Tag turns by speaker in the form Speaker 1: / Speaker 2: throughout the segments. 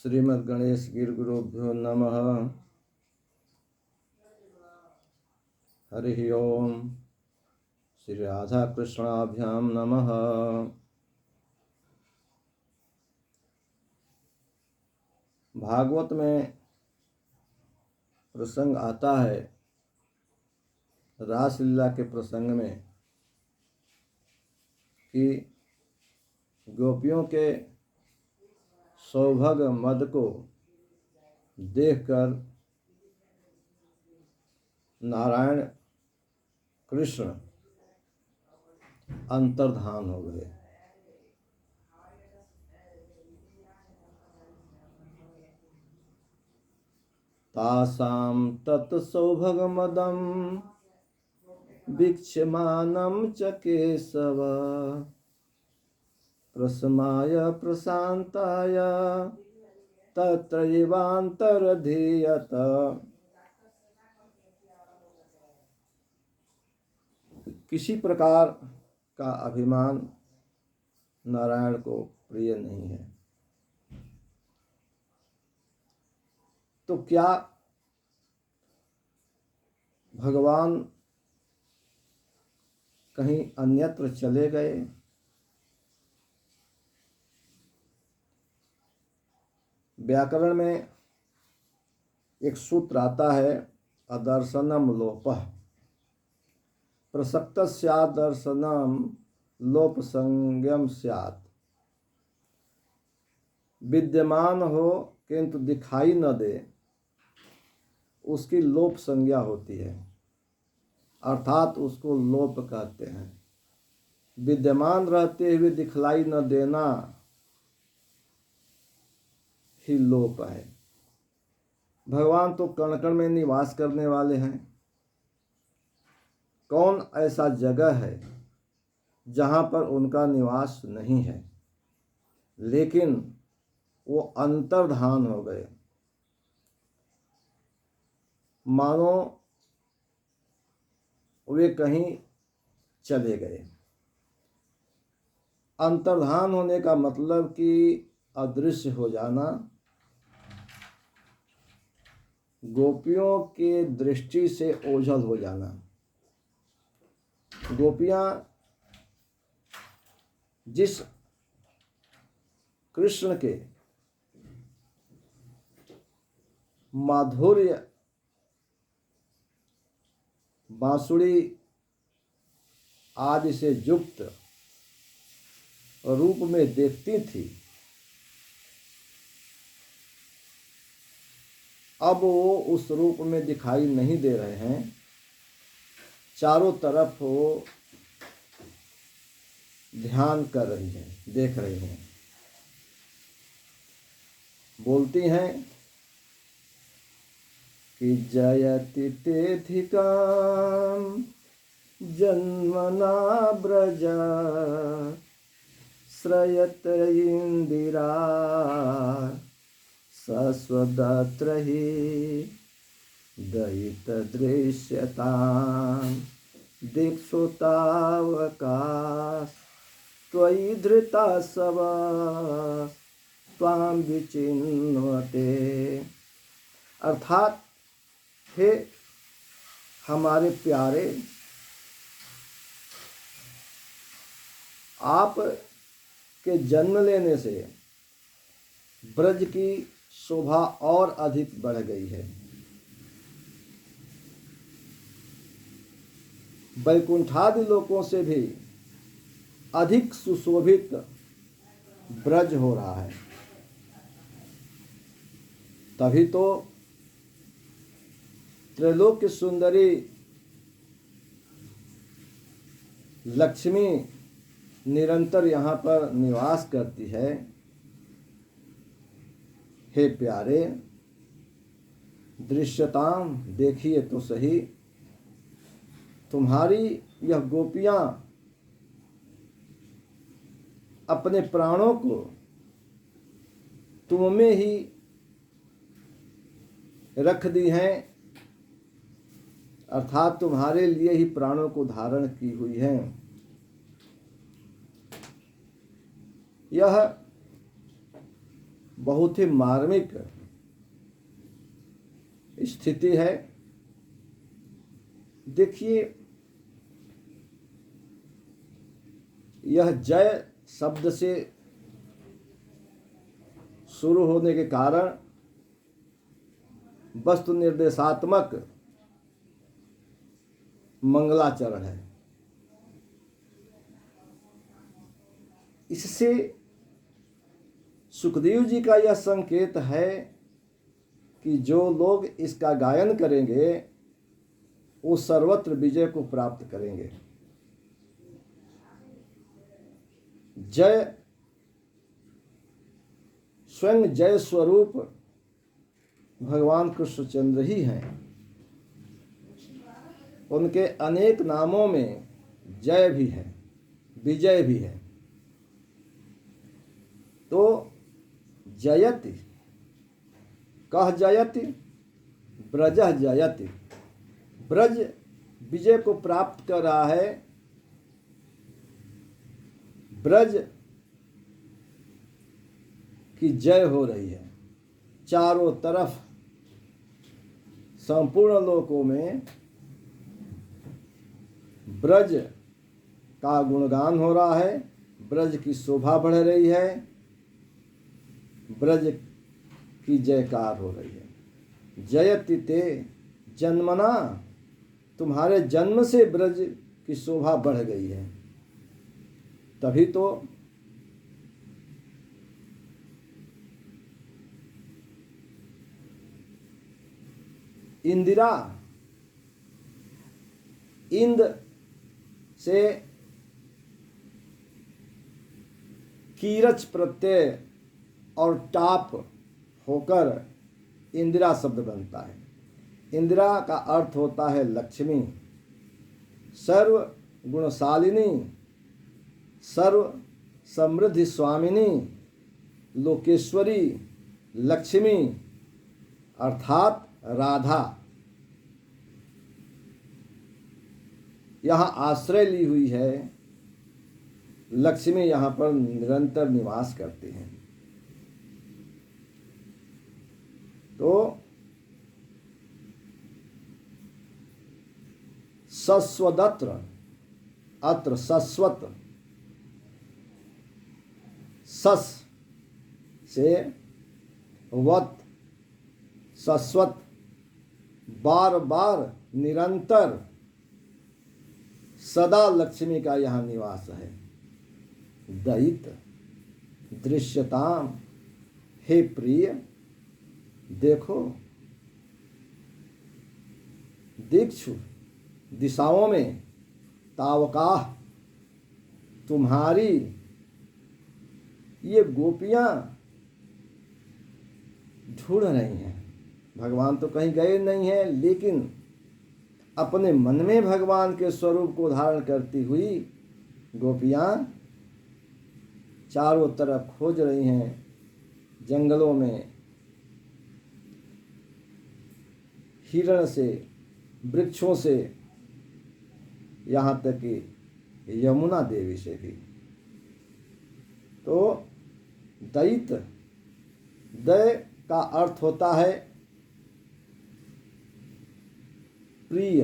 Speaker 1: श्रीमद् गणेश गिरगुरुभ्यो नमः। हरि ओम। श्री राधा कृष्णाभ्याम नमः। भागवत में प्रसंग आता है रासलीला के प्रसंग में कि गोपियों के सौभग मद को देखकर नारायण कृष्ण अंतर्धान हो गए। तासां तत्सौभगमदं वीक्ष्यमानं च केशव प्रसमाय प्रशांताय तत्रैवान्तरधीयत। किसी प्रकार का अभिमान नारायण को प्रिय नहीं है। तो क्या भगवान कहीं अन्यत्र चले गए? व्याकरण में एक सूत्र आता है, अदर्शनम लोपः प्रसक्त स्यात् दर्शनम लोप संज्ञम स्यात्। विद्यमान हो किंतु दिखाई न दे, उसकी लोप संज्ञा होती है, अर्थात उसको लोप कहते हैं। विद्यमान रहते हुए दिखलाई न देना ही लोप है। भगवान तो कण कण में निवास करने वाले हैं। कौन ऐसा जगह है जहां पर उनका निवास नहीं है? लेकिन वो अंतर्धान हो गए, मानो वे कहीं चले गए। अंतर्धान होने का मतलब कि अदृश्य हो जाना, गोपियों के दृष्टि से ओझल हो जाना। गोपियां जिस कृष्ण के माधुर्य बांसुरी आदि से युक्त रूप में देखती थी, अब वो उस रूप में दिखाई नहीं दे रहे हैं। चारों तरफ वो ध्यान कर रही हैं, देख रही हैं। बोलती हैं कि जयति तेधिकां जन्मना ब्रजा श्रयत इंदिरा सस्वदत्र हि दयित दृश्यतां दीक्षोतावकाश त्वयि धृता सब त्वां विचिन्वते। अर्थात हे हमारे प्यारे, आप के जन्म लेने से ब्रज की शोभा और अधिक बढ़ गई है। वैकुंठादि लोकों से भी अधिक सुशोभित ब्रज हो रहा है। तभी तो त्रैलोक्य सुंदरी लक्ष्मी निरंतर यहाँ पर निवास करती है। हे प्यारे, दृश्यताम देखिए तो सही, तुम्हारी यह गोपियां अपने प्राणों को तुम में ही रख दी हैं, अर्थात तुम्हारे लिए ही प्राणों को धारण की हुई हैं। यह बहुत ही मार्मिक स्थिति है। देखिए, यह जय शब्द से शुरू होने के कारण वस्तु निर्देशात्मक मंगलाचरण है। इससे सुखदेव जी का यह संकेत है कि जो लोग इसका गायन करेंगे वो सर्वत्र विजय को प्राप्त करेंगे। जय स्वयं जय स्वरूप भगवान कृष्णचंद्र ही हैं। उनके अनेक नामों में जय भी है, विजय भी है। तो जयति, कह जयति, ब्रजः जयति। ब्रज विजय को प्राप्त कर रहा है। ब्रज की जय हो रही है। चारों तरफ संपूर्ण लोकों में ब्रज का गुणगान हो रहा है। ब्रज की शोभा बढ़ रही है। ब्रज की जयकार हो रही है। जयति ते जन्मना, तुम्हारे जन्म से ब्रज की शोभा बढ़ गई है। तभी तो इंदिरा, इंद से कीरच प्रत्यय और टाप होकर इंदिरा शब्द बनता है। इंदिरा का अर्थ होता है लक्ष्मी, सर्व गुणशालिनी, सर्व समृद्धि स्वामिनी, लोकेश्वरी, लक्ष्मी अर्थात राधा। यहाँ आश्रय ली हुई है। लक्ष्मी यहाँ पर निरंतर निवास करती हैं। तो सस्वदत्र, अत्र सस्वत, सस से वत, सस्वत, बार बार निरंतर सदा लक्ष्मी का यहाँ निवास है। दयित दृश्यताम, हे प्रिय देखो, दीक्षु दिशाओं में, तावकाह तुम्हारी ये गोपियां ढूंढ रही हैं। भगवान तो कहीं गए नहीं हैं, लेकिन अपने मन में भगवान के स्वरूप को धारण करती हुई गोपियां चारों तरफ खोज रही हैं। जंगलों में हिरण से, वृक्षों से, यहाँ तक कि यमुना देवी से भी। तो दयित, दय का अर्थ होता है प्रिय।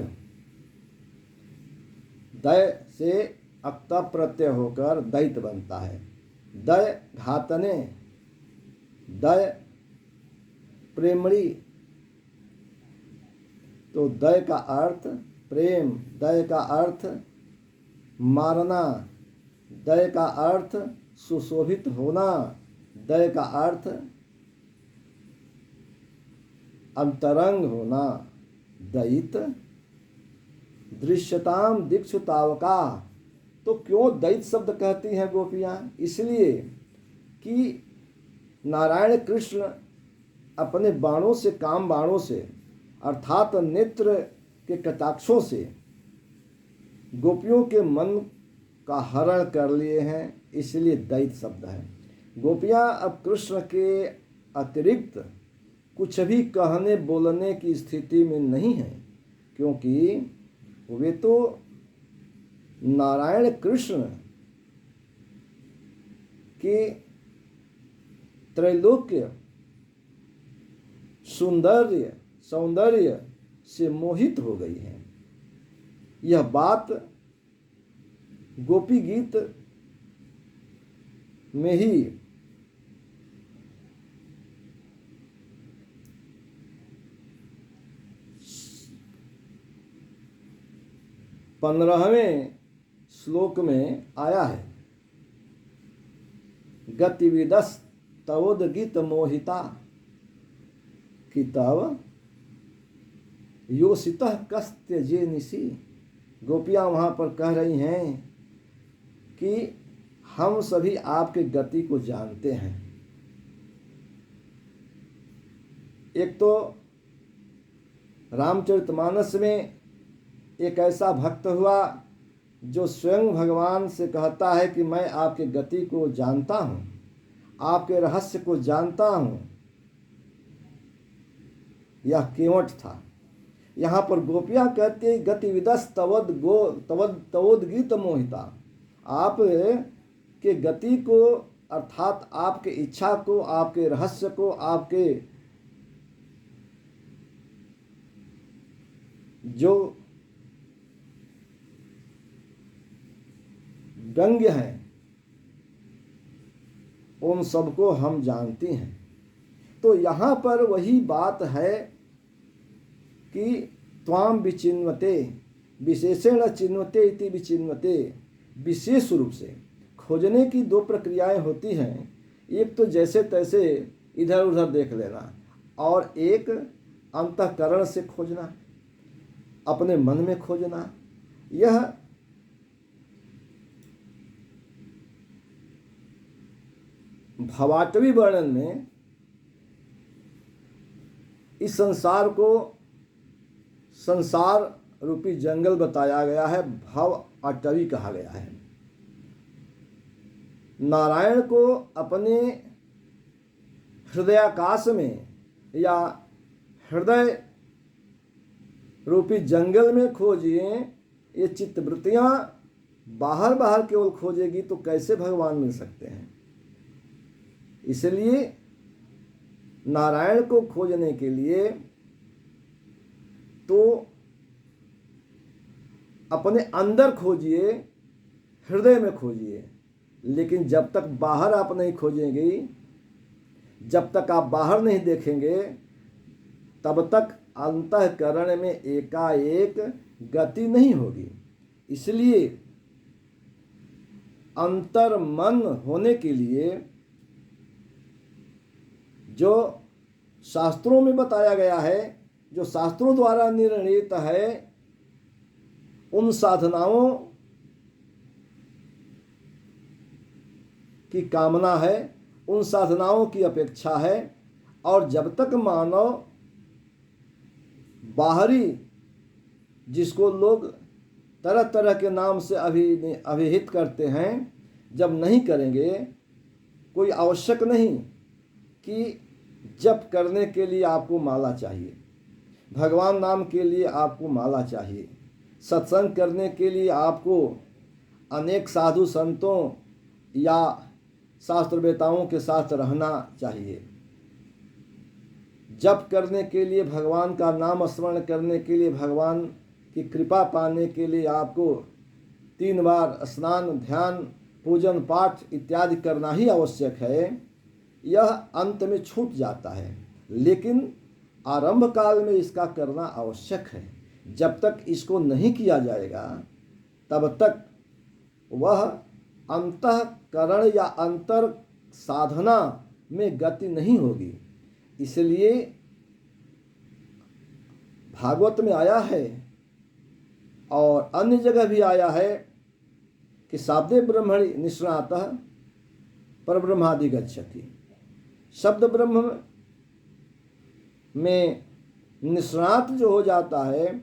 Speaker 1: दय से अक्त प्रत्यय होकर दैत बनता है। दय घातने, दय प्रेमणी। तो दय का अर्थ प्रेम, दय का अर्थ मारना, दय का अर्थ सुशोभित होना, दय का अर्थ अंतरंग होना। दयित दृश्यताम दीक्षु तावका। तो क्यों दैत शब्द कहती हैं गोपियां? इसलिए कि नारायण कृष्ण अपने बाणों से, काम बाणों से अर्थात नेत्र के कटाक्षों से गोपियों के मन का हरण कर लिए हैं, इसलिए दैत शब्द है। गोपियां अब कृष्ण के अतिरिक्त कुछ भी कहने बोलने की स्थिति में नहीं है, क्योंकि वे तो नारायण कृष्ण के त्रैलोक्य सौंदर्य से मोहित हो गई हैं। यह बात गोपी गीत में ही पंद्रहवें श्लोक में आया है। गतिविदस तवोदगीत मोहिता कि तव योषितः कस्त्य जे निशी। गोपियाँ वहाँ पर कह रही हैं कि हम सभी आपके गति को जानते हैं। एक तो रामचरितमानस में एक ऐसा भक्त हुआ जो स्वयं भगवान से कहता है कि मैं आपके गति को जानता हूँ, आपके रहस्य को जानता हूँ। यह केवट था। यहाँ पर गोपियाँ कहती है गतिविदस तवोदगीत मोहिता। आप के गति को अर्थात आपके इच्छा को, आपके रहस्य को, आपके जो व्यंग्य हैं उन सबको हम जानते हैं। तो यहाँ पर वही बात है कि त्वाम विचिन्वते विशेषण चिन्वते इति विचिन्वते। विशेष रूप से खोजने की दो प्रक्रियाएं होती हैं। एक तो जैसे तैसे इधर उधर देख लेना, और एक अंतःकरण से खोजना, अपने मन में खोजना। यह भवाटवी वर्णन में इस संसार को संसार रूपी जंगल बताया गया है, भव अटवी कहा गया है। नारायण को अपने हृदयाकाश में या हृदय रूपी जंगल में खोजिए। ये चित्तवृत्तियाँ बाहर बाहर केवल खोजेगी तो कैसे भगवान मिल सकते हैं। इसलिए नारायण को खोजने के लिए तो अपने अंदर खोजिए, हृदय में खोजिए। लेकिन जब तक बाहर आप नहीं खोजेंगे, जब तक आप बाहर नहीं देखेंगे, तब तक अंतःकरण में एकाएक गति नहीं होगी। इसलिए अंतर्मन होने के लिए जो शास्त्रों में बताया गया है, जो शास्त्रों द्वारा निर्णीत है, उन साधनाओं की कामना है, उन साधनाओं की अपेक्षा है। और जब तक मानव बाहरी, जिसको लोग तरह तरह के नाम से अभिहित करते हैं, जब नहीं करेंगे, कोई आवश्यक नहीं कि जप करने के लिए आपको माला चाहिए, भगवान नाम के लिए आपको माला चाहिए, सत्संग करने के लिए आपको अनेक साधु संतों या शास्त्रवेताओं के साथ रहना चाहिए। जप करने के लिए, भगवान का नाम स्मरण करने के लिए, भगवान की कृपा पाने के लिए आपको 3 बार स्नान, ध्यान, पूजन, पाठ इत्यादि करना ही आवश्यक है। यह अंत में छूट जाता है, लेकिन आरंभ काल में इसका करना आवश्यक है। जब तक इसको नहीं किया जाएगा, तब तक वह अंतःकरण या अंतर साधना में गति नहीं होगी। इसलिए भागवत में आया है और अन्य जगह भी आया है कि शाब्दे ब्रह्मणि निष्णातः परब्रह्मादि गच्छति। शब्द ब्रह्म में निष्णात जो हो जाता है,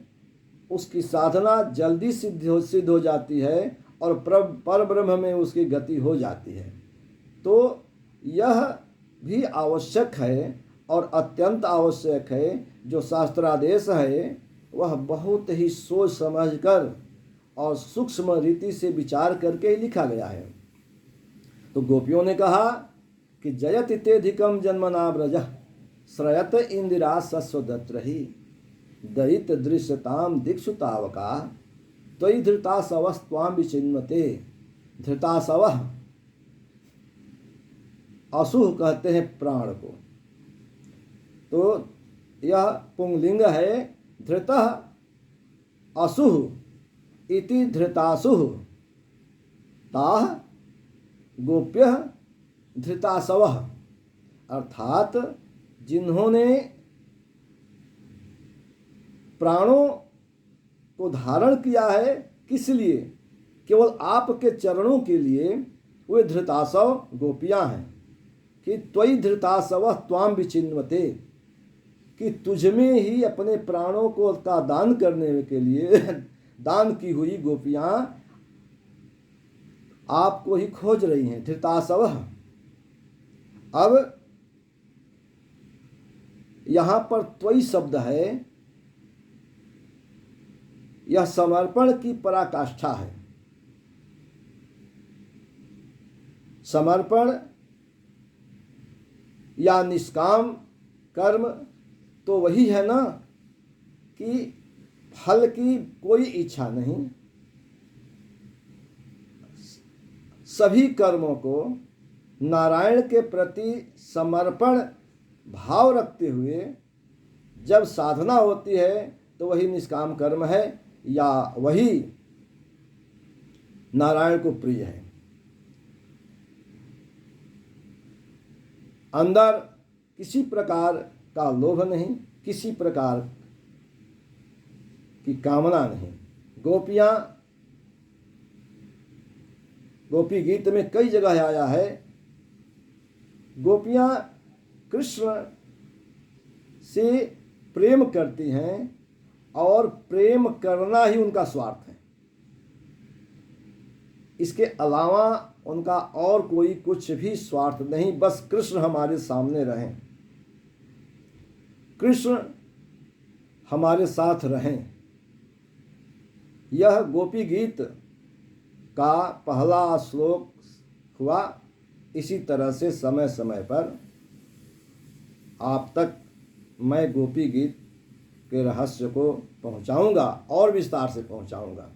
Speaker 1: उसकी साधना जल्दी सिद्ध हो जाती है और पर ब्रह्म में उसकी गति हो जाती है। तो यह भी आवश्यक है और अत्यंत आवश्यक है। जो शास्त्रादेश है वह बहुत ही सोच समझकर और सूक्ष्म रीति से विचार करके ही लिखा गया है। तो गोपियों ने कहा कि जयति तेधिकम जन्मना व्रजः श्रयत इंदिरा सस्वदत्रहि दयित दृश्यताम दिक्षु तावका त्वयि धृतासवस्त्वाम विचिन्वते। धृतासवः असुह कहते हैं प्राण को। तो यह पुंगलिंग है। धृतः असुह इति धृतासुह ताः गोप्यः धृतासवः, अर्थात जिन्होंने प्राणों को धारण किया है, किस लिए? केवल आपके चरणों के लिए, वे धृतासव गोपियां हैं। कि त्वयि धृतासव त्वाम विचिन्वते, कि तुझमें ही अपने प्राणों को का दान करने के लिए दान की हुई गोपियां आपको ही खोज रही हैं। धृतासव। अब यहां पर त्वयि शब्द है, यह समर्पण की पराकाष्ठा है। समर्पण या निष्काम कर्म तो वही है ना कि फल की कोई इच्छा नहीं, सभी कर्मों को नारायण के प्रति समर्पण भाव रखते हुए जब साधना होती है तो वही निष्काम कर्म है या वही नारायण को प्रिय है। अंदर किसी प्रकार का लोभ नहीं, किसी प्रकार की कामना नहीं। गोपियां, गोपी गीत में कई जगह आया है, गोपियां कृष्ण से प्रेम करती हैं और प्रेम करना ही उनका स्वार्थ है। इसके अलावा उनका और कोई कुछ भी स्वार्थ नहीं, बस कृष्ण हमारे सामने रहें, कृष्ण हमारे साथ रहें। यह गोपी गीत का पहला श्लोक हुआ। इसी तरह से समय समय पर आप तक मैं गोपी गीत के रहस्य को पहुंचाऊंगा और विस्तार से पहुंचाऊंगा।